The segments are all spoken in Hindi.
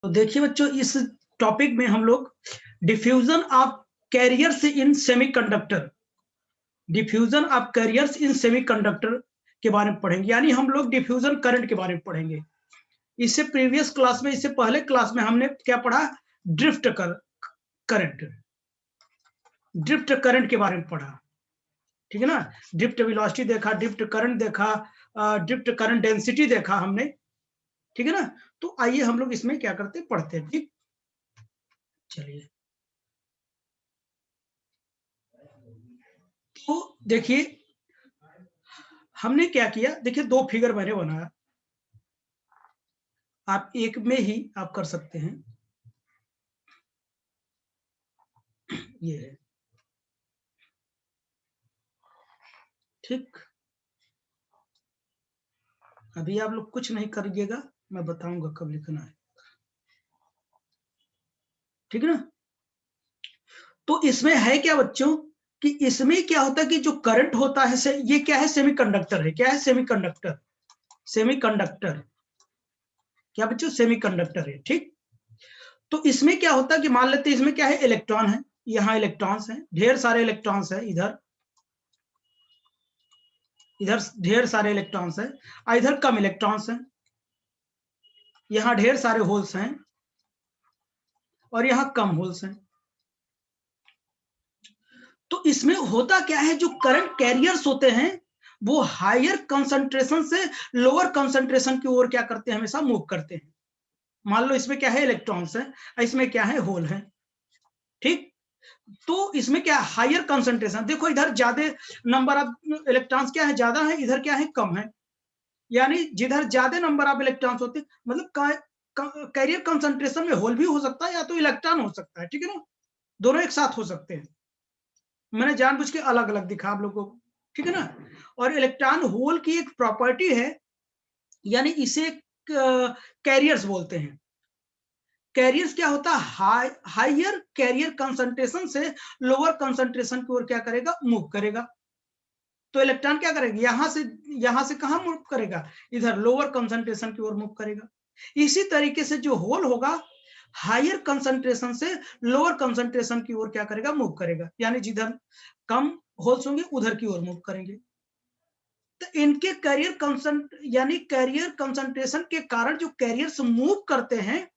तो देखिए बच्चों, इस टॉपिक में हम लोग diffusion of carriers in semiconductor diffusion of carriers in semiconductor के बारे में पढ़ेंगे। यानी हम लोग डिफ्यूजन करंट के बारे में पढ़ेंगे। इससे प्रीवियस क्लास में, इससे पहले क्लास में हमने क्या पढ़ा? ड्रिफ्ट करंट ड्रिफ्ट करंट के बारे में पढ़ा। ठीक है ना? ड्रिफ्ट वेलोसिटी देखा, ड्रिफ्ट करंट देखा, ड्रिफ्ट करंट डेंसिटी देखा हमने। ठीक है ना? तो आइए हम लोग इसमें क्या करते पढ़ते हैं। ठीक, चलिए। तो देखिए हमने क्या किया। देखिए दो फिगर मैंने बनाया, आप एक में ही आप कर सकते हैं। ये है, ठीक। अभी आप लोग कुछ नहीं करिएगा, मैं बताऊंगा कब लिखना है। ठीक है ना? तो इसमें है क्या बच्चों कि इसमें क्या होता है कि जो करंट होता है से, ये क्या है? सेमीकंडक्टर है। क्या है? सेमीकंडक्टर। सेमीकंडक्टर क्या बच्चों? सेमीकंडक्टर है। ठीक। तो इसमें क्या होता है कि मान लेते हैं इसमें क्या है? इलेक्ट्रॉन है, यहाँ इलेक्ट्रॉन्स हैं, ढेर सारे इलेक्ट्रॉन्स हैं, इधर इधर ढेर सारे इलेक्ट्रॉन्स हैं, इधर कम इलेक्ट्रॉन्स हैं, यहाँ ढेर सारे होल्स हैं और यहाँ कम होल्स हैं। तो इसमें होता क्या है, जो करंट कैरियर्स होते हैं वो हायर कंसंट्रेशन से लोअर कंसंट्रेशन की ओर क्या करते हैं? हमेशा मूव करते हैं। मान लो इसमें क्या है? इलेक्ट्रॉन्स है, इसमें क्या है? होल है। ठीक। तो इसमें क्या है? Higher concentration. देखो इधर ज्यादा नंबर ऑफ इलेक्ट्रॉन्स क्या है? ज्यादा है, इधर क्या है? कम है। यानी जिधर ज्यादा नंबर ऑफ इलेक्ट्रॉन्स होते हैं, मतलब कैरियर कंसंट्रेशन में होल भी हो सकता है या तो इलेक्ट्रॉन हो सकता है। ठीक है ना? दोनों एक साथ हो सकते हैं। मैंने जानबूझ के अलग अलग दिखा आप लोगों को। ठीक है ना? और इलेक्ट्रॉन होल की एक प्रॉपर्टी है, यानी इसे कैरियर्स बोलते हैं। कैरियर्स क्या होता है? हाइयर कैरियर कंसंट्रेशन से लोअर कंसंट्रेशन की ओर क्या करेगा? मूव करेगा। तो इलेक्ट्रॉन क्या करेगा? यहां से कहां मूव करेगा? इधर लोअर कंसंट्रेशन की ओर मूव करेगा। इसी तरीके से जो होल होगा, हायर कंसंट्रेशन से लोअर कंसंट्रेशन की ओर क्या करेगा? मूव करेगा। यानी जिधर कम होल्स होंगे उधर की ओर मूव करेंगे। तो इनके कैरियर कंसंट्रेशन के कारण जो कैरियर्स मूव करते हैं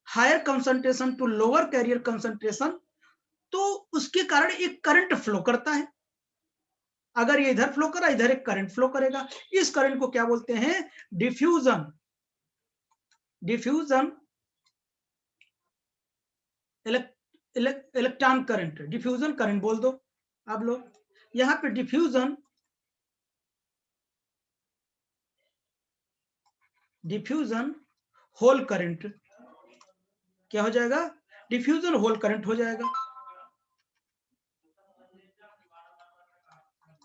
higher concentration to lower carrier concentration, तो उसके कारण एक करंट फ्लो करता है। अगर ये इधर फ्लो करा, इधर एक करंट फ्लो करेगा। इस करंट को क्या बोलते हैं? Diffusion. Diffusion electron current, diffusion current बोल दो आप लोग। यहां पे डिफ्यूजन होल करंट क्या हो जाएगा? डिफ्यूजन होल करंट हो जाएगा।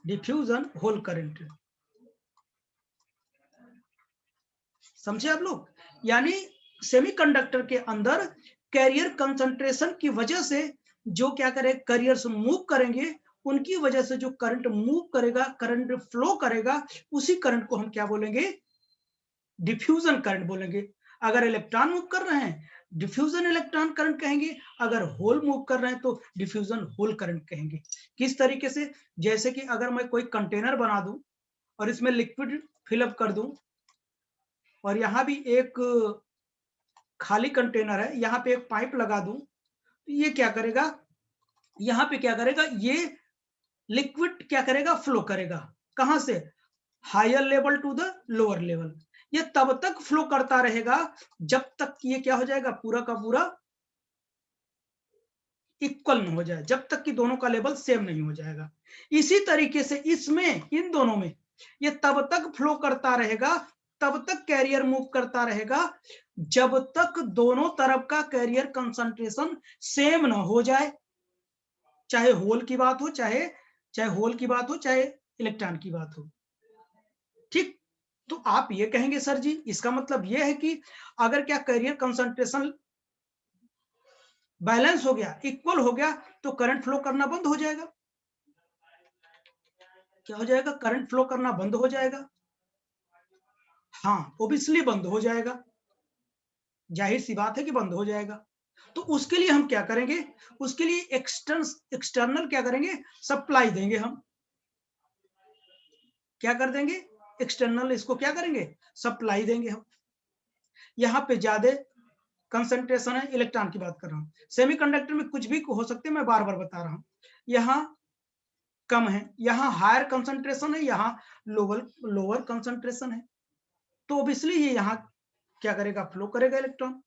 डिफ्यूजन होल करंट, समझे आप लोग? यानी सेमीकंडक्टर के अंदर कैरियर कंसंट्रेशन की वजह से जो क्या करे? कैरियर्स मूव करेंगे, उनकी वजह से जो करंट मूव करेगा, करंट फ्लो करेगा, उसी करंट को हम क्या बोलेंगे? डिफ्यूजन करंट बोलेंगे। अगर इलेक्ट्रॉन मूव कर रहे हैं, डिफ्यूजन इलेक्ट्रॉन करंट कहेंगे। अगर होल मूव कर रहे हैं तो डिफ्यूजन होल करंट कहेंगे। किस तरीके से? जैसे कि अगर मैं कोई कंटेनर बना दूं और इसमें लिक्विड फिलअप कर दूं, और यहां भी एक खाली कंटेनर है, यहां पे एक पाइप लगा दूं, तो ये क्या करेगा? यहां पे क्या करेगा? ये लिक्विड क्या करेगा? फ्लो करेगा। कहां से? Higher level to the lower level. ये तब तक फ्लो करता रहेगा जब तक ये क्या हो जाएगा? पूरा का पूरा इक्वल न हो जाए, जब तक कि दोनों का लेवल सेम नहीं हो जाएगा। इसी तरीके से इसमें, इन दोनों में ये तब तक फ्लो करता रहेगा, तब तक कैरियर मूव करता रहेगा, जब तक दोनों तरफ का कैरियर कंसंट्रेशन सेम ना हो जाए। चाहे होल की बात हो, चाहे होल की बात हो, चाहे इलेक्ट्रॉन की बात हो। ठीक। तो आप ये कहेंगे सर जी, इसका मतलब ये है कि अगर क्या कैरियर कंसंट्रेशन बैलेंस हो गया, इक्वल हो गया, तो करंट फ्लो करना बंद हो जाएगा। क्या हो जाएगा? करंट फ्लो करना बंद हो जाएगा। हाँ, ओबियसली बंद हो जाएगा। जाहिर सी बात है कि बंद हो जाएगा। तो उसके लिए हम क्या करेंगे, उसके लिए एक्सटर्नल क्या करेंगे, सप्लाई देंगे हम। क्या कर देंगे, एक्सटर्नल इसको क्या करेंगे, सप्लाई देंगे हम। यहाँ पे ज्यादा कंसंट्रेशन है, इलेक्ट्रॉन की बात कर रहा हूँ, सेमीकंडक्टर में कुछ भी हो सकते हैं, मैं बार बार बता रहा हूँ। यहाँ कम है, यहाँ हायर कंसंट्रेशन है, यहाँ लोअर कंसंट्रेशन है, तो ऑब्वियसली ये यहाँ क्या करेगा, फ्लो करेगा इलेक्ट्रॉन।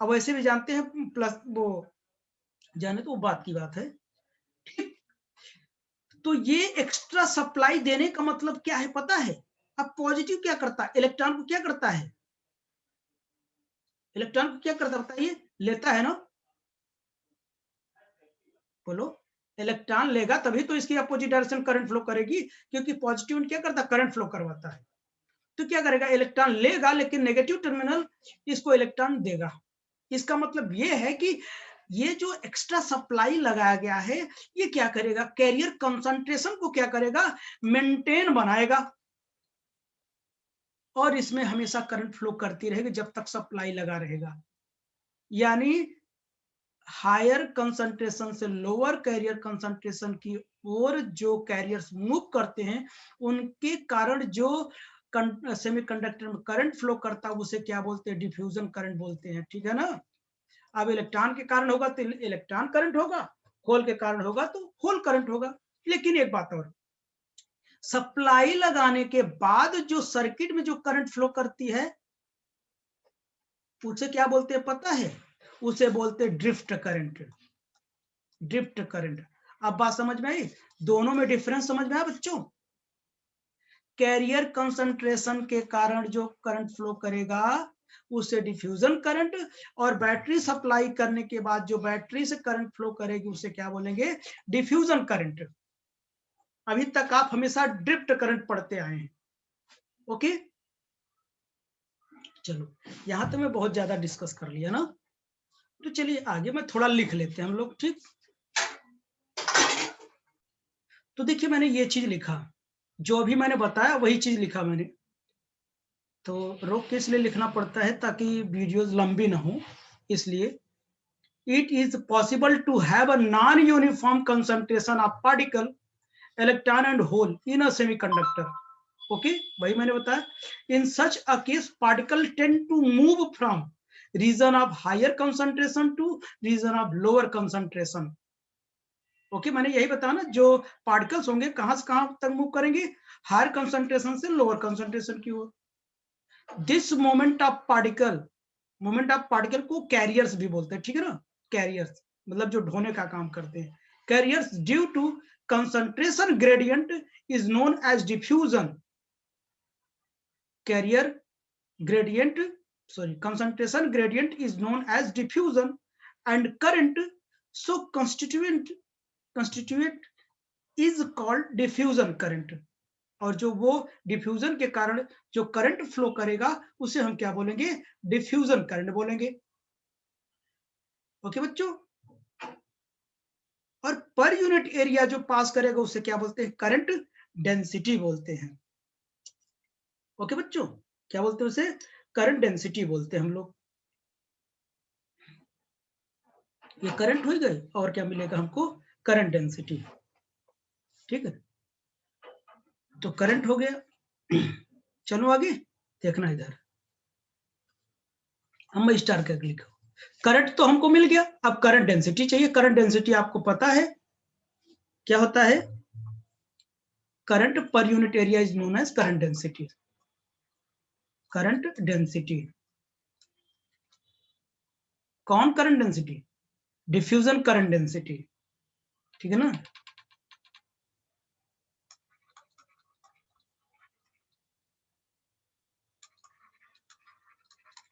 अब वैसे भी जानते हैं प्लस वो जाने तो वो बात की बात है, ठीक। तो ये एक्स्ट्रा सप्लाई देने का मतलब क्या है पता है। अब पॉजिटिव क्या करता है, इलेक्ट्रॉन को क्या करता है, इलेक्ट्रॉन को क्या करता है, ये लेता है ना, बोलो। इलेक्ट्रॉन लेगा तभी तो इसकी अपोजिट डायरेक्शन करंट फ्लो करेगी, क्योंकि पॉजिटिव क्या करता है, करंट फ्लो करवाता है। तो क्या करेगा, इलेक्ट्रॉन लेगा लेकिन नेगेटिव टर्मिनल इसको इलेक्ट्रॉन देगा। इसका मतलब ये है कि ये जो एक्स्ट्रा सप्लाई लगाया गया है, ये क्या करेगा, कैरियर कंसंट्रेशन को क्या करेगा, मेंटेन बनाएगा, और इसमें हमेशा करंट फ्लो करती रहेगी जब तक सप्लाई लगा रहेगा। यानी हायर कंसंट्रेशन से लोअर कैरियर कंसंट्रेशन की ओर जो कैरियर्स मूव करते हैं, उनके कारण जो सेमीकंडक्टर में करंट फ्लो करता है, उसे क्या बोलते हैं, डिफ्यूजन करंट बोलते हैं, ठीक है ना। अब इलेक्ट्रॉन के कारण होगा तो इलेक्ट्रॉन करंट होगा, होल के कारण होगा तो होल करंट होगा। लेकिन एक बात और, सप्लाई लगाने के बाद जो सर्किट में जो करंट फ्लो करती है, उसे क्या बोलते हैं पता है, उसे बोलते हैं ड्रिफ्ट करंट, ड्रिफ्ट करंट। अब बात समझ में आई, दोनों में डिफरेंस समझ में आया बच्चों। कैरियर कंसंट्रेशन के कारण जो करंट फ्लो करेगा उसे डिफ्यूजन करंट, और बैटरी सप्लाई करने के बाद जो बैटरी से करंट फ्लो करेगी उसे क्या बोलेंगे, डिफ्यूजन करंट। अभी तक आप हमेशा ड्रिफ्ट करंट पढ़ते आए हैं, ओके। चलो यहां तो मैं बहुत ज्यादा डिस्कस कर लिया ना, तो चलिए आगे मैं थोड़ा लिख लेते हैं हम लोग, ठीक। तो देखिए मैंने ये चीज लिखा, जो अभी मैंने बताया वही चीज लिखा मैंने। तो रोक के इसलिए लिखना पड़ता है ताकि वीडियोस लंबी ना हो, इसलिए। It is possible to have a non uniform concentration of particle, electron and hole in a semiconductor, okay. वही मैंने बताया, in such a case particle tend to move from region of higher concentration to region of lower concentration, okay. मैंने यही बताया ना, जो पार्टिकल्स होंगे कहां से कहां तक मूव करेंगे, हायर कंसंट्रेशन से लोअर कंसंट्रेशन की ओर। दिस मोमेंट ऑफ पार्टिकल को कैरियर्स भी बोलते हैं, ठीक है ना। कैरियर्स मतलब जो ढोने का काम करते हैं, carriers due to concentration gradient is known as diffusion. Carrier gradient, sorry, concentration gradient is known as diffusion, and current so constituent is called diffusion current। और जो वो डिफ्यूजन के कारण जो करंट फ्लो करेगा उसे हम क्या बोलेंगे, डिफ्यूजन करंट बोलेंगे, ओके बच्चों। और पर यूनिट एरिया जो पास करेगा उसे क्या बोलते हैं, करंट डेंसिटी बोलते हैं, ओके बच्चों। क्या बोलते हैं उसे, करंट डेंसिटी बोलते हैं हम लोग। ये करंट हो गए, और क्या मिलेगा हमको, करंट डेंसिटी, ठीक है। तो करंट हो गया। चलो आगे देखना इधर, हम स्टार करके लिखो। करंट तो हमको मिल गया, अब करंट डेंसिटी चाहिए। करंट डेंसिटी आपको पता है क्या होता है, current per unit area is known as current density. Current density कौन, current density, diffusion current density, ठीक है ना।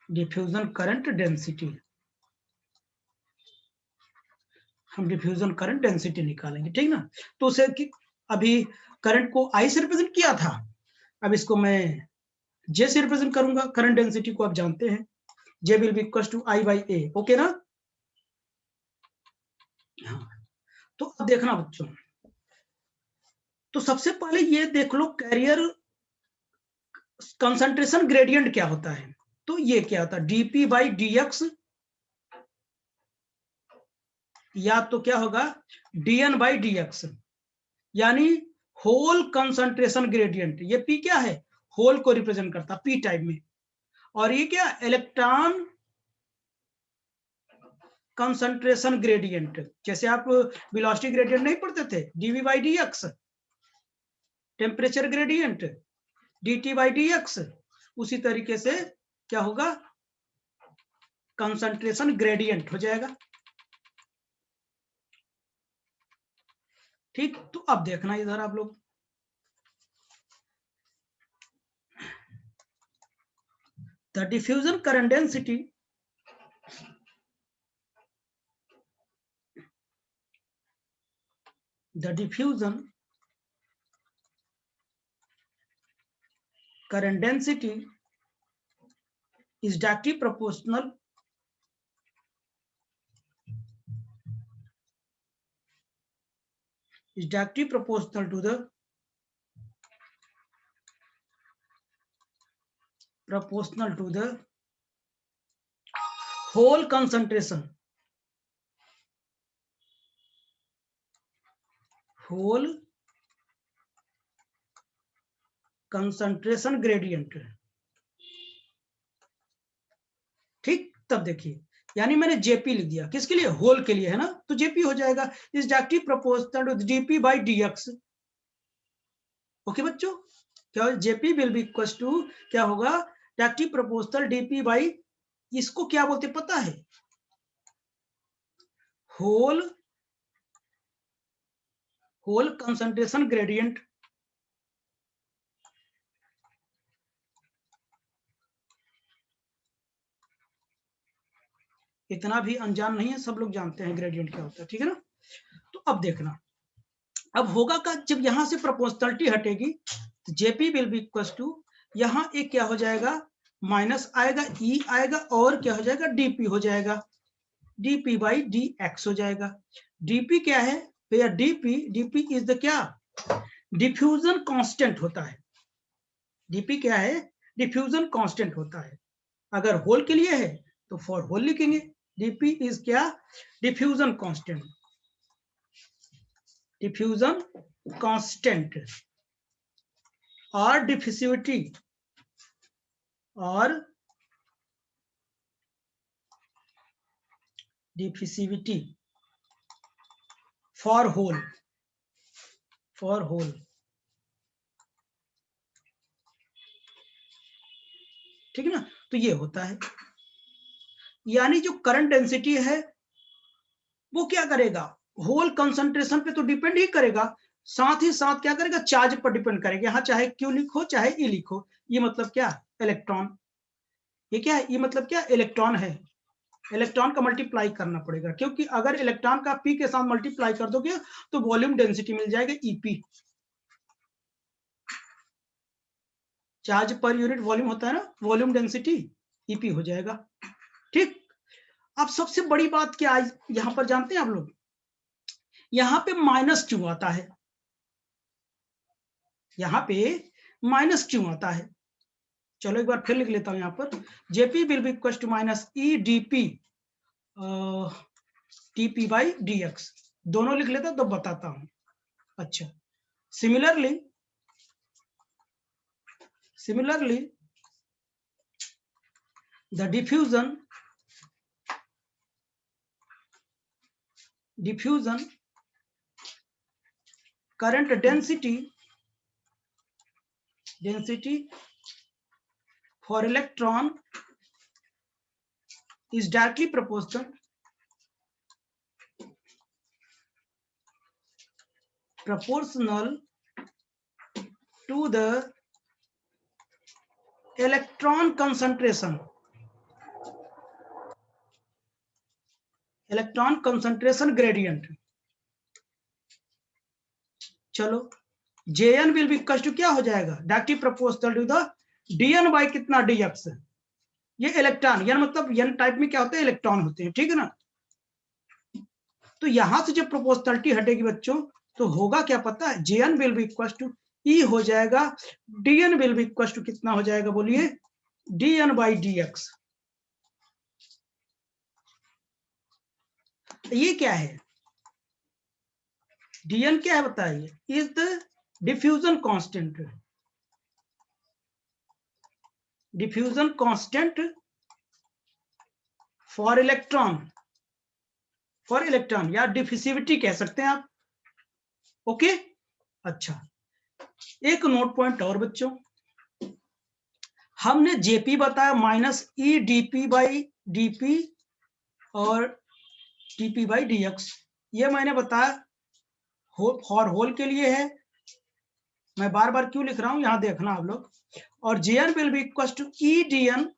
डिफ्यूजन करंट डेंसिटी, हम डिफ्यूजन करंट डेंसिटी निकालेंगे, ठीक ना। तो उसे अभी करंट को आई से रिप्रेजेंट किया था, अब इसको मैं जे से रिप्रेजेंट करूंगा। करंट डेंसिटी को आप जानते हैं, j will be equal to i by a, okay ना। हाँ, तो अब देखना बच्चों, तो सबसे पहले ये देख लो कैरियर कंसंट्रेशन ग्रेडियंट क्या होता है। तो ये क्या होता है, dp बाई dx, या तो क्या होगा dn बाई dx, यानी होल कंसंट्रेशन ग्रेडियंट। ये पी क्या है, होल को रिप्रेजेंट करता पी टाइप में, और ये क्या, इलेक्ट्रॉन कंसंट्रेशन ग्रेडियंट। जैसे आप वेलोसिटी ग्रेडियंट नहीं पढ़ते थे, dv by dx, temperature gradient dt by dx, उसी तरीके से क्या होगा, कंसंट्रेशन ग्रेडियंट हो जाएगा। ठीक, तो अब देखना इधर आप लोग, the diffusion current density the diffusion current density is directly proportional to the whole concentration gradient। ठीक, तब देखिए, यानी मैंने जेपी लिख दिया, किसके लिए, होल के लिए है ना, तो जेपी हो जाएगा is directly proportional to dp by dx. Okay बच्चों, क्या Jp will be equal to क्या होगा, डायरेक्टली प्रोपोर्शनल डीपी बाई, इसको क्या बोलते पता है, होल कंसंट्रेशन ग्रेडियंट। इतना भी अनजान नहीं है, सब लोग जानते हैं ग्रेडियंट क्या होता है, ठीक है ना। तो अब देखना, अब होगा का, जब यहां से प्रोपोर्शनलिटी हटेगी तो Jp will be equal to, यहां एक क्या हो जाएगा, माइनस आएगा, ई आएगा, और क्या हो जाएगा, डीपी हो जाएगा, डीपी बाई डी एक्स हो जाएगा। डीपी क्या है भैया, डीपी इज द क्या, डिफ्यूजन कांस्टेंट होता है। डीपी क्या है, डिफ्यूजन कांस्टेंट होता है। अगर होल के लिए है तो फॉर होल लिखेंगे, डीपी इज क्या, डिफ्यूजन कांस्टेंट, डिफ्यूजन कांस्टेंट, और डिफिसिविटी फॉर होल, ठीक है ना। तो ये होता है, यानी जो करंट डेंसिटी है वो क्या करेगा, होल कंसंट्रेशन पे तो डिपेंड ही करेगा, साथ ही साथ क्या करेगा, चार्ज पर डिपेंड करेगा। यहाँ चाहे क्यू लिखो चाहे ई लिखो, ये मतलब क्या, इलेक्ट्रॉन, ये क्या है, ये मतलब क्या, इलेक्ट्रॉन है, इलेक्ट्रॉन का मल्टीप्लाई करना पड़ेगा, क्योंकि अगर इलेक्ट्रॉन का पी के साथ मल्टीप्लाई कर दोगे तो वॉल्यूम डेंसिटी मिल जाएगा EP, charge per unit volume होता है ना, वॉल्यूम डेंसिटी ईपी हो जाएगा। ठीक, अब सबसे बड़ी बात क्या है यहां पर जानते हैं आप लोग, यहां पे माइनस क्यों आता है, यहां पे माइनस क्यों आता है, चलो एक बार फिर लिख लेता हूं, यहां पर Jp will be equal to minus e dp tp by dx, दोनों लिख लेता तो बताता हूं। अच्छा, similarly the diffusion current density for electron is directly proportional to the electron concentration gradient। चलो, Jn will be equal to क्या हो जाएगा, directly proportional to the Dn by कितना, dx। ये इलेक्ट्रॉन, यानी मतलब n टाइप में क्या होते हैं, इलेक्ट्रॉन होते हैं, ठीक है ना। तो यहां से जब प्रोपोर्शनलिटी हटेगी बच्चों तो होगा क्या पता है, Jn will be equal to E हो जाएगा, Dn will be equal to कितना हो जाएगा बोलिए, dn by dx। ये क्या है? dn क्या है बताइए? Is the diffusion constant, diffusion constant for electron, for electron या डिफ्यूसिविटी कह सकते हैं आप। ओके, अच्छा एक नोट पॉइंट और बच्चों, हमने जेपी बताया minus e DP by DP और डीपी बाई डीएक्स, ये मैंने बताया फॉर होल के लिए है। मैं बार बार क्यों लिख रहा हूं यहां देखना आप लोग। और Jn will be equal to e dn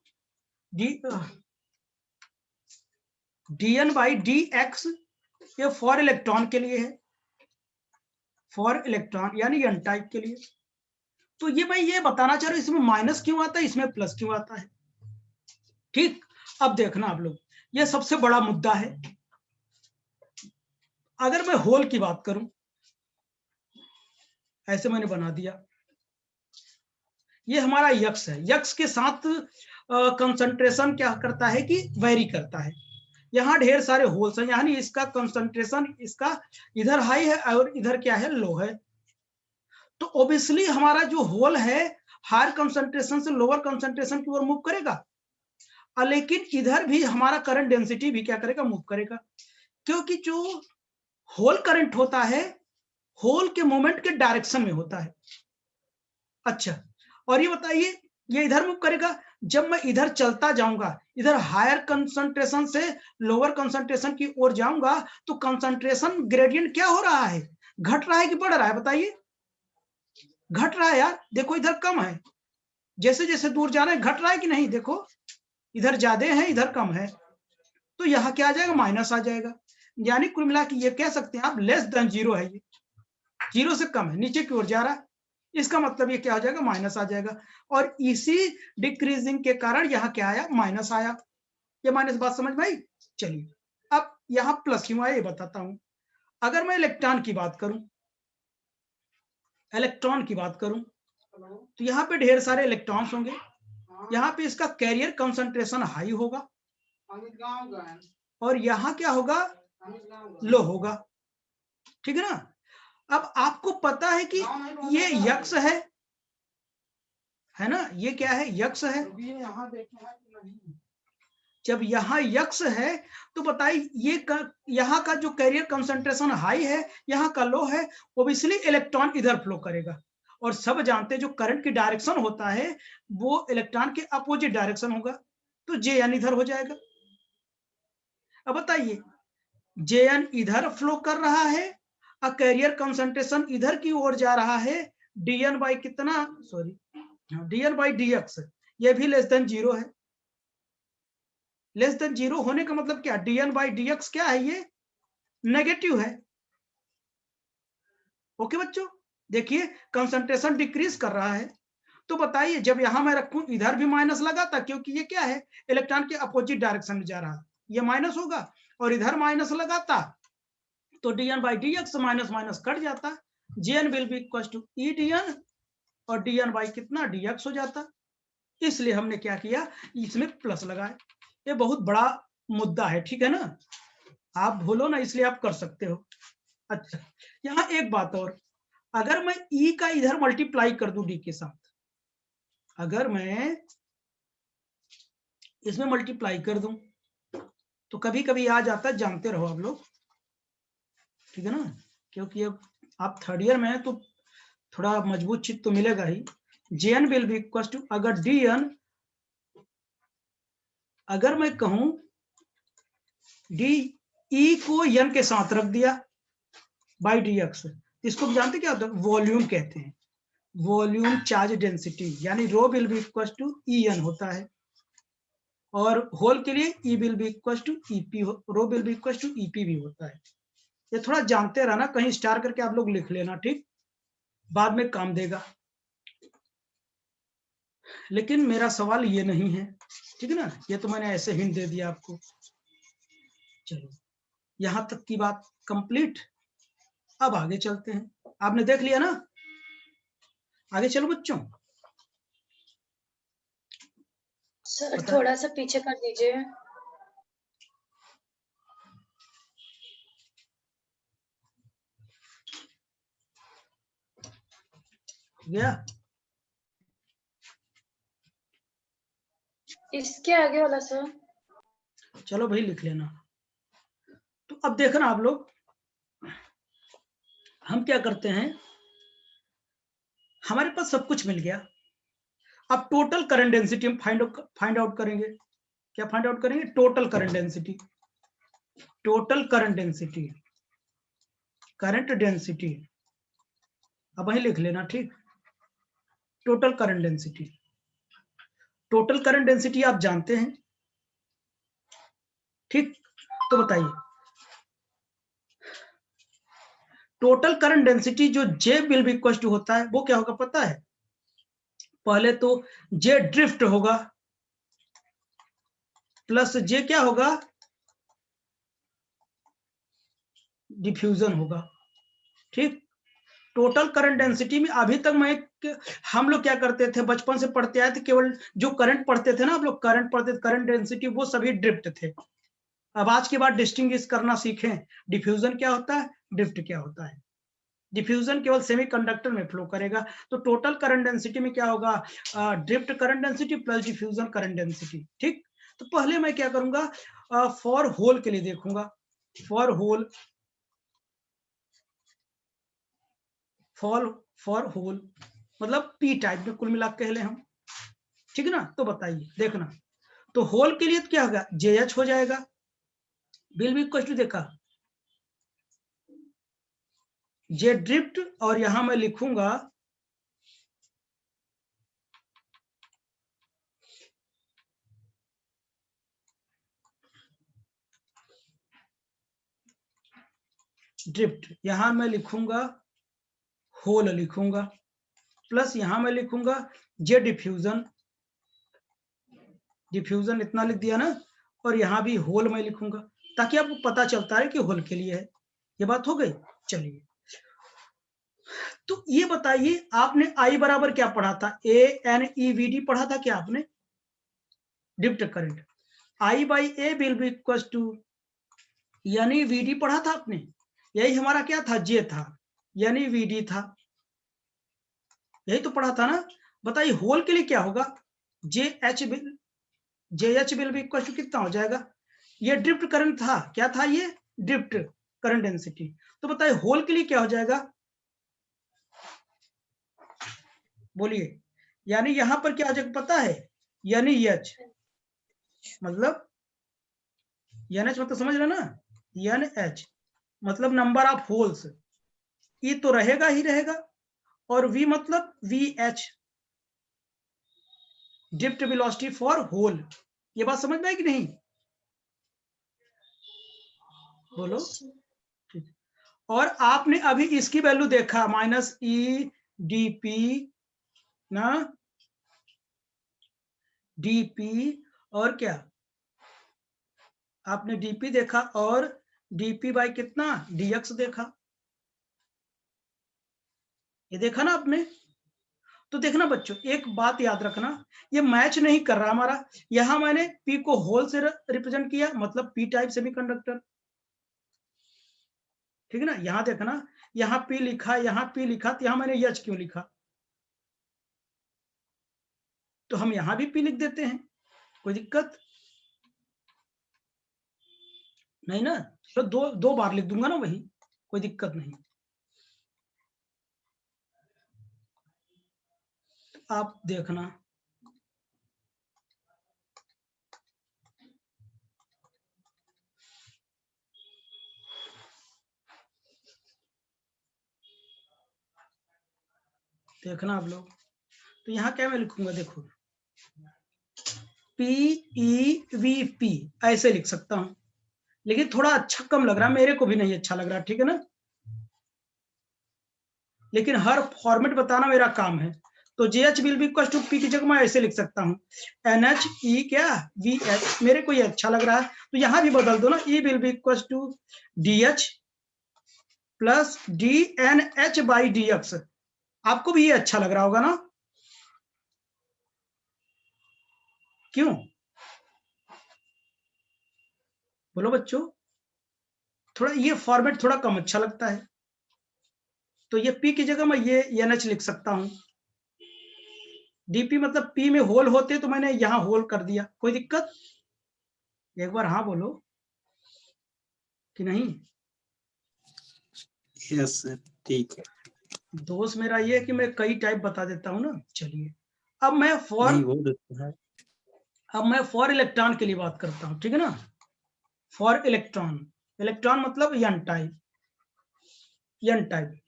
dn by d x, ये फॉर इलेक्ट्रॉन के लिए है, फॉर इलेक्ट्रॉन यानी एन टाइप के लिए। तो ये भाई ये बताना चाह रहे इसमें माइनस क्यों आता है, इसमें प्लस क्यों आता है। ठीक, अब देखना आप लोग, ये सबसे बड़ा मुद्दा है। अगर मैं होल की बात करूं, ऐसे मैंने बना दिया, ये हमारा यक्स है, यक्स के साथ कंसंट्रेशन क्या करता है कि वेरी करता है। यहाँ ढेर सारे होल्स हैं, यानी इसका कंसंट्रेशन इसका इधर हाई है और इधर क्या है, लो है। तो ऑब्वियसली हमारा जो होल है हायर कंसंट्रेशन से लोअर कंसंट्रेशन की ओर मूव करेगा, लेकिन इधर भी हमारा करंट डेंसिटी भी क्या करेगा, मूव करेगा, क्योंकि जो होल करंट होता है होल के मोमेंट के डायरेक्शन में होता है। अच्छा, और ये बताइए ये इधर मूव करेगा, जब मैं इधर चलता जाऊंगा, इधर हायर कंसंट्रेशन से लोअर कंसंट्रेशन की ओर जाऊंगा, तो कंसंट्रेशन ग्रेडियंट क्या हो रहा है, घट रहा है कि बढ़ रहा है बताइए? घट रहा है यार, देखो इधर कम है, जैसे जैसे दूर जा रहे हैं घट रहा है कि नहीं, देखो इधर ज्यादा है इधर कम है, तो यहाँ क्या आ जाएगा, माइनस आ जाएगा। यानी कुल मिला के ये कह सकते हैं आप लेस देन जीरो है, ये जीरो से कम है, नीचे की ओर जा रहा है, इसका मतलब ये क्या हो जाएगा, माइनस आ जाएगा। और इसी डिक्रीजिंग के कारण यहाँ क्या आया, माइनस आया। ये माइनस बात समझ में आई? चलिए अब यहाँ प्लस क्यों आया ये बताता हूं। अगर मैं इलेक्ट्रॉन की बात करूं, इलेक्ट्रॉन की बात करूं, तो यहाँ पे ढेर सारे इलेक्ट्रॉन्स होंगे, यहाँ पे इसका कैरियर कंसंट्रेशन हाई होगा और यहाँ क्या होगा, लो होगा, ठीक है ना। अब आपको पता है कि ये यक्स है ना, ये क्या है, यक्स है। जब यहाँ यक्स है तो बताइए ये यहाँ का जो कैरियर कंसंट्रेशन हाई है, यहाँ का लो है, ओब्वियसली इलेक्ट्रॉन इधर फ्लो करेगा। और सब जानते हैं जो करंट की डायरेक्शन होता है वो इलेक्ट्रॉन के अपोजिट डायरेक्शन होगा, तो जे एन इधर हो जाएगा। अब बताइए जे एन इधर फ्लो कर रहा है और कैरियर कंसंट्रेशन इधर की ओर जा रहा है, डीएन बाई कितना, सॉरी डीएन बाई डीएक्स, ये भी लेस देन जीरो है। लेस देन जीरो होने का मतलब क्या, डीएन बाई डीएक्स क्या है, ये नेगेटिव है। ओके बच्चों, देखिए कंसंट्रेशन डिक्रीज कर रहा है, तो बताइए जब यहां मैं रखूं इधर भी माइनस लगाता, क्योंकि ये क्या है, इलेक्ट्रॉन के अपोजिट डायरेक्शन में जा रहा है, ये माइनस होगा, और इधर माइनस लगाता तो dn by dx minus minus कट जाता, jn will be equal to e dn और dn बाई कितना dx हो जाता। इसलिए हमने क्या किया, इसमें प्लस लगाए। ये बहुत बड़ा मुद्दा है, ठीक है ना, आप भूलो ना, इसलिए आप कर सकते हो। अच्छा, यहाँ एक बात और, अगर मैं ई का इधर मल्टीप्लाई कर दूं डी के साथ, अगर मैं इसमें मल्टीप्लाई कर दूं तो कभी कभी आ जाता है, जानते रहो आप लोग, ठीक है ना, क्योंकि अब आप थर्ड ईयर में है तो थोड़ा मजबूत चित्त तो मिलेगा ही। jn will be equal to, अगर dn, अगर मैं कहूं डी ई को n के साथ रख दिया बाई dx, इसको भी जानते क्या होता है, वॉल्यूम कहते हैं, वॉल्यूम चार्ज डेंसिटी, यानी rho will be equal to en होता है, और होल के लिए e will be equal to e p, rho will be equal to e p भी होता है। ये थोड़ा जानते रहना, कहीं स्टार करके आप लोग लिख लेना, ठीक, बाद में काम देगा। लेकिन मेरा सवाल ये नहीं है, ठीक है ना, ये तो मैंने ऐसे हिंट दे दिया आपको। चलो यहां तक की बात कंप्लीट, अब आगे चलते हैं, आपने देख लिया ना, आगे चलो बच्चों। सर थोड़ा सा पीछे कर दीजिए। गया? इसके आगे वाला सर। चलो भाई लिख लेना। तो अब देखना आप लोग, हम क्या करते हैं, हमारे पास सब कुछ मिल गया। अब टोटल करंट डेंसिटी हम फाइंड आउट करेंगे। क्या फाइंड आउट करेंगे? Total current density. Total current density, current density, अब वही लिख लेना, ठीक। Total current density, total current density आप जानते हैं, ठीक। तो बताइए टोटल करंट डेंसिटी जो J will be equal to होता है वो क्या होगा पता है? पहले तो J ड्रिफ्ट होगा प्लस J क्या होगा? डिफ्यूजन होगा, ठीक। टोटल करंट डेंसिटी में अभी तक हम लोग क्या करते थे, बचपन से पढ़ते आए थे, केवल जो करंट पढ़ते थे ना, आप लोग करंट पढ़ते थे, करंट डेंसिटी, वो सभी ड्रिफ्ट थे। अब आज के बाद डिस्टिंग्विश करना सीखें, डिफ्यूजन क्या होता है, ड्रिफ्ट क्या होता है। डिफ्यूजन केवल सेमीकंडक्टर में फ्लो करेगा। तो टोटल करंट डेंसिटी में क्या होगा? Drift current density plus diffusion current density, ठीक। तो पहले मैं क्या करूंगा, फॉर होल के लिए देखूंगा। फॉर होल, फॉर होल मतलब पी टाइप में कुल मिला कह ले हम, ठीक है ना। तो बताइए देखना, तो होल के लिए तो क्या होगा? JH हो जाएगा, बिल भी इक्वल टू देखा J ड्रिफ्ट, और यहां मैं लिखूंगा ड्रिफ्ट, यहां मैं लिखूंगा होल लिखूंगा, प्लस यहां मैं लिखूंगा J डिफ्यूजन, डिफ्यूजन इतना लिख दिया ना, और यहां भी होल मैं लिखूंगा, ताकि आपको पता चलता है कि होल के लिए है। ये बात हो गई। चलिए, तो ये बताइए आपने I बराबर क्या पढ़ा था? ANEVD पढ़ा था क्या आपने? Drift current, I by A will be equal to, यानी VD पढ़ा था आपने। यही हमारा क्या था? J था, यानी VD था, यही तो पढ़ा था ना। बताइए होल के लिए क्या होगा? JH will be equal to कितना हो जाएगा? ये ड्रिफ्ट करंट था, क्या था ये? Drift current density. तो बताइए होल के लिए क्या हो जाएगा? बोलिए, यानी यहां पर क्या हो जाएगा पता है? यानी H मतलब, NH मतलब समझ रहे ना, NH मतलब नंबर ऑफ होल्स, E तो रहेगा ही रहेगा, और V मतलब VH, drift velocity for hole. ये बात समझ में आई कि नहीं? बोलो, ठीक। और आपने अभी इसकी वैल्यू देखा, -EdP ना, DP, और क्या आपने DP देखा, और DP बाई कितना? DX देखा, ये देखा ना आपने। तो देखना बच्चों, एक बात याद रखना, ये मैच नहीं कर रहा हमारा। यहां मैंने P को होल से रिप्रेजेंट किया, मतलब P टाइप सेमीकंडक्टर, ठीक है ना। यहां देखना, यहाँ P लिखा, यहाँ P लिखा, तो यहां मैंने H क्यों लिखा? तो हम यहां भी P लिख देते हैं, कोई दिक्कत नहीं ना। तो दो बार लिख दूंगा ना वही, कोई दिक्कत नहीं। आप देखना, देखना आप लोग। तो यहाँ क्या मैं लिखूंगा, देखो PEVP ऐसे लिख सकता हूं, लेकिन थोड़ा अच्छा कम लग रहा है, मेरे को भी नहीं अच्छा लग रहा, ठीक है ना। लेकिन हर फॉर्मेट बताना मेरा काम है। तो JH will be equal to P की जगह मैं ऐसे लिख सकता हूँ, NHE क्या VH, मेरे को ये अच्छा लग रहा है, तो यहां भी बदल दो ना, E will be equal to DH plus DNH by DX। आपको भी ये अच्छा लग रहा होगा ना। क्यों? बोलो बच्चों, थोड़ा ये फॉर्मेट थोड़ा कम अच्छा लगता है, तो ये P की जगह मैं ये NH लिख सकता हूं। DP मतलब P में होल होते तो मैंने यहां होल कर दिया, कोई दिक्कत? एक बार हाँ बोलो कि नहीं। यस सर, ठीक है। दोस्त मेरा ये है कि मैं कई टाइप बता देता हूं ना। चलिए अब मैं नहीं वो देता है। फॉर इलेक्ट्रॉन के लिए बात करता हूं, ठीक है ना। फॉर इलेक्ट्रॉन, इलेक्ट्रॉन मतलब n टाइप, n टाइप।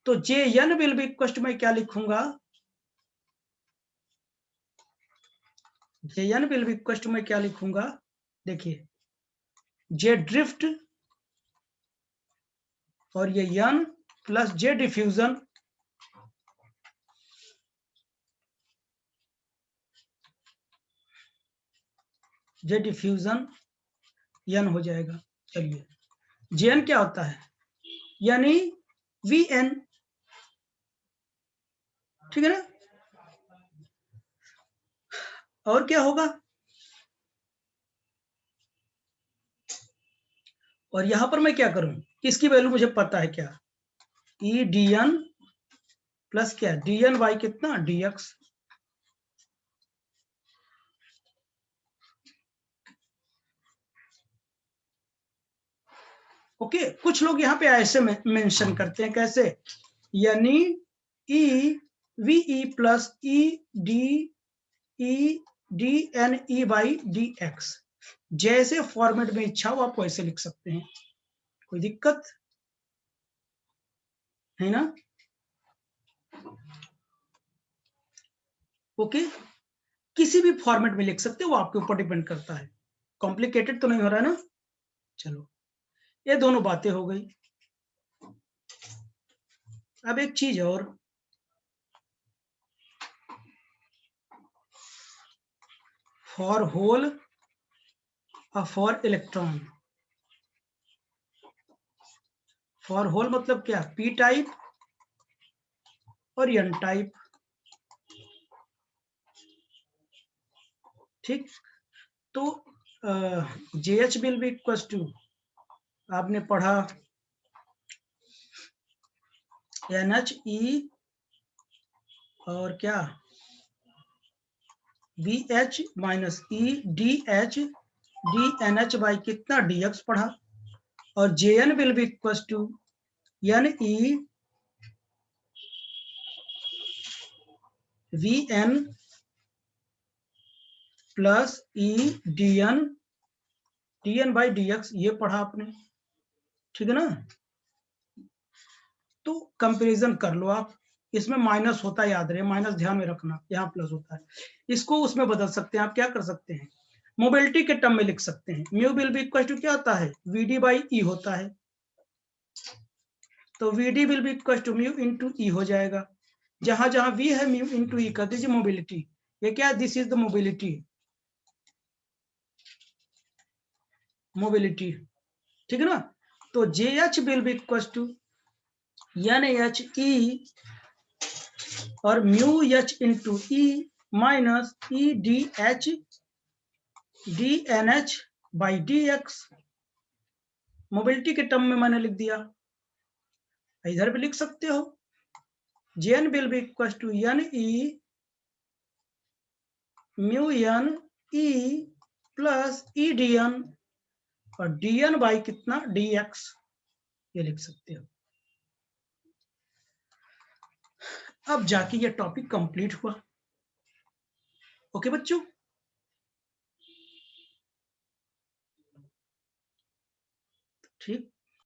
तो Jn will be equal to मैं क्या लिखूंगा, Jn will be equal to मैं क्या लिखूंगा, देखिए J ड्रिफ्ट और ये n plus J diffusion, J diffusion n हो जाएगा। चलिए Jn क्या होता है, यानी Vn, ठीक है ना। और क्या होगा, और यहां पर मैं क्या करूं, इसकी वैल्यू मुझे पता है क्या, E dn प्लस क्या dn बाई कितना dx। ओके, कुछ लोग यहाँ पे ऐसे मेंशन करते हैं, कैसे, यानी E VE plus E D N E by dx। जैसे फॉर्मेट में इच्छा हो आप वैसे लिख सकते हैं, कोई दिक्कत है ना। ओके, किसी भी फॉर्मेट में लिख सकते हो, वो आपके ऊपर डिपेंड करता है, कॉम्प्लिकेटेड तो नहीं हो रहा है ना। चलो ये दोनों बातें हो गई। अब एक चीज और, फॉर होल और फॉर इलेक्ट्रॉन। फॉर होल मतलब क्या, P टाइप और N टाइप, ठीक। तो JH will be equal to, आपने पढ़ा NHE और क्या VH minus E DH DNH by कितना DX पढ़ा, और JN will be equal to NE VN plus E DN by DX, ये पढ़ा आपने, ठीक है ना। तो कंपैरिजन कर लो आप, इसमें माइनस होता है, याद रहे माइनस ध्यान में रखना, यहाँ प्लस होता है, इसको उसमें बदल सकते हैं आप, क्या कर सकते हैं, मोबिलिटी के टर्म में लिख सकते हैं। Mu will be equal to क्या होता है, VD बाई E होता है, तो VD will be equal to mu into E हो जाएगा। जहां जहां V है म्यू इंटू E कर दीजिए मोबिलिटी, ये क्या, this is the mobility, mobility, ठीक है ना। तो JH will be equal to NHE और mu H into E minus EDH DNH by DX, mobility के टर्म में मैंने लिख दिया, इधर भी लिख सकते हो, JN will be equal to NE mu N E plus EDN और DN बाई कितना DX, ये लिख सकते हो। अब जाके ये टॉपिक कंप्लीट हुआ। ओके बच्चों, ठीक।